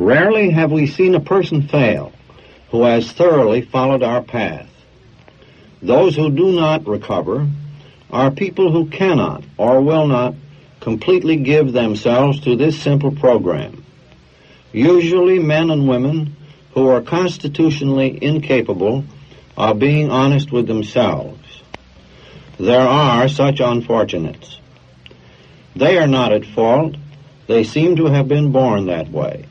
Rarely have we seen a person fail who has thoroughly followed our path. Those who do not recover are people who cannot or will not completely give themselves to this simple program. Usually men and women who are constitutionally incapable of being honest with themselves. There are such unfortunates. They are not at fault. They seem to have been born that way.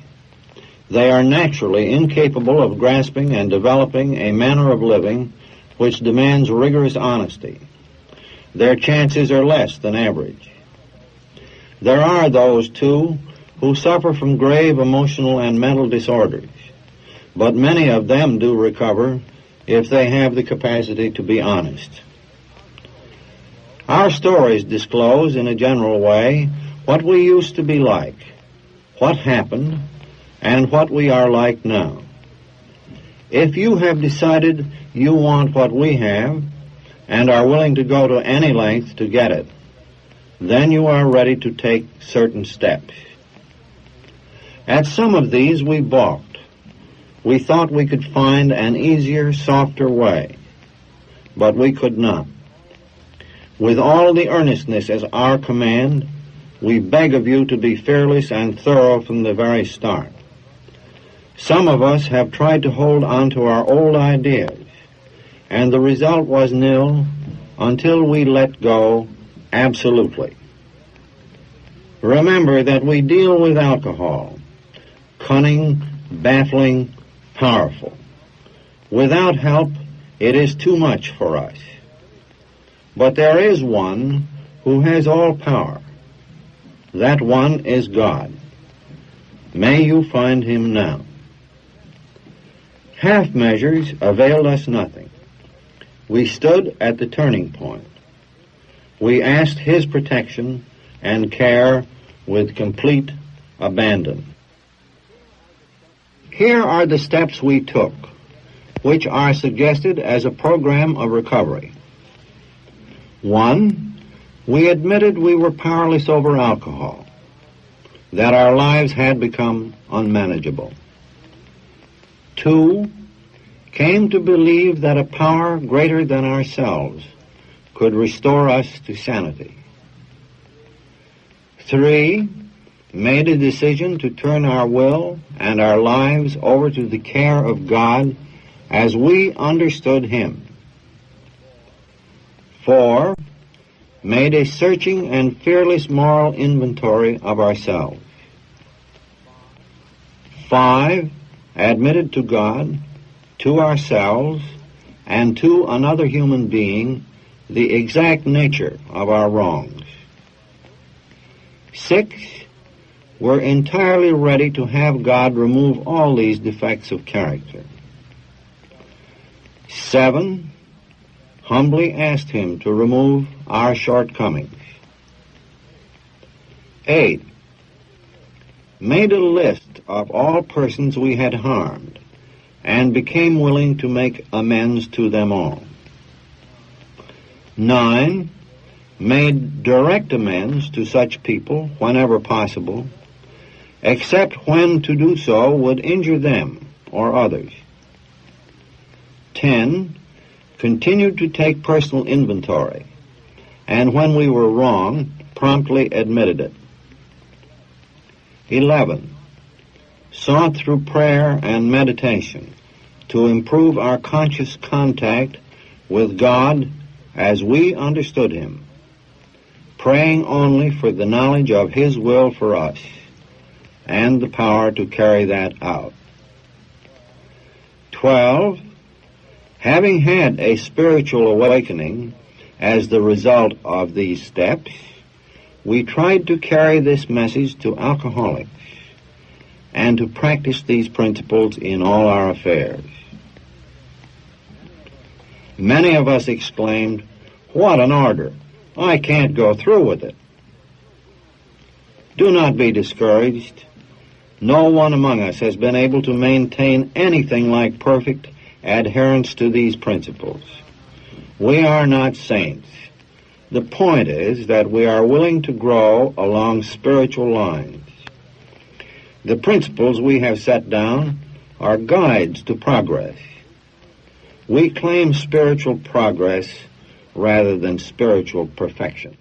They are naturally incapable of grasping and developing a manner of living which demands rigorous honesty. Their chances are less than average. There are those, too, who suffer from grave emotional and mental disorders, but many of them do recover if they have the capacity to be honest. Our stories disclose, in a general way, what we used to be like, what happened, and what we are like now. If you have decided you want what we have and are willing to go to any length to get it, then you are ready to take certain steps. At some of these we balked. We thought we could find an easier, softer way, but we could not. With all the earnestness as our command, we beg of you to be fearless and thorough from the very start. Some of us have tried to hold on to our old ideas, and the result was nil until we let go absolutely. Remember that we deal with alcohol, cunning, baffling, powerful. Without help, it is too much for us. But there is one who has all power. That one is God. May you find him now. Half measures availed us nothing. We stood at the turning point. We asked his protection and care with complete abandon. Here are the steps we took, which are suggested as a program of recovery. 1, we admitted we were powerless over alcohol, that our lives had become unmanageable. 2, came to believe that a power greater than ourselves could restore us to sanity. 3, made a decision to turn our will and our lives over to the care of God as we understood him. 4, made a searching and fearless moral inventory of ourselves. 5, admitted to God, to ourselves, and to another human being the exact nature of our wrongs. 6, were entirely ready to have God remove all these defects of character. 7, humbly asked him to remove our shortcomings. 8, made a list of all persons we had harmed and became willing to make amends to them all. 9, made direct amends to such people whenever possible, except when to do so would injure them or others. 10, continued to take personal inventory, and when we were wrong, promptly admitted it. 11, sought through prayer and meditation to improve our conscious contact with God as we understood him, praying only for the knowledge of his will for us and the power to carry that out. 12, having had a spiritual awakening as the result of these steps, we tried to carry this message to alcoholics and to practice these principles in all our affairs. Many of us exclaimed, "What an order! I can't go through with it." Do not be discouraged. No one among us has been able to maintain anything like perfect adherence to these principles. We are not saints. The point is that we are willing to grow along spiritual lines. The principles we have set down are guides to progress. We claim spiritual progress rather than spiritual perfection.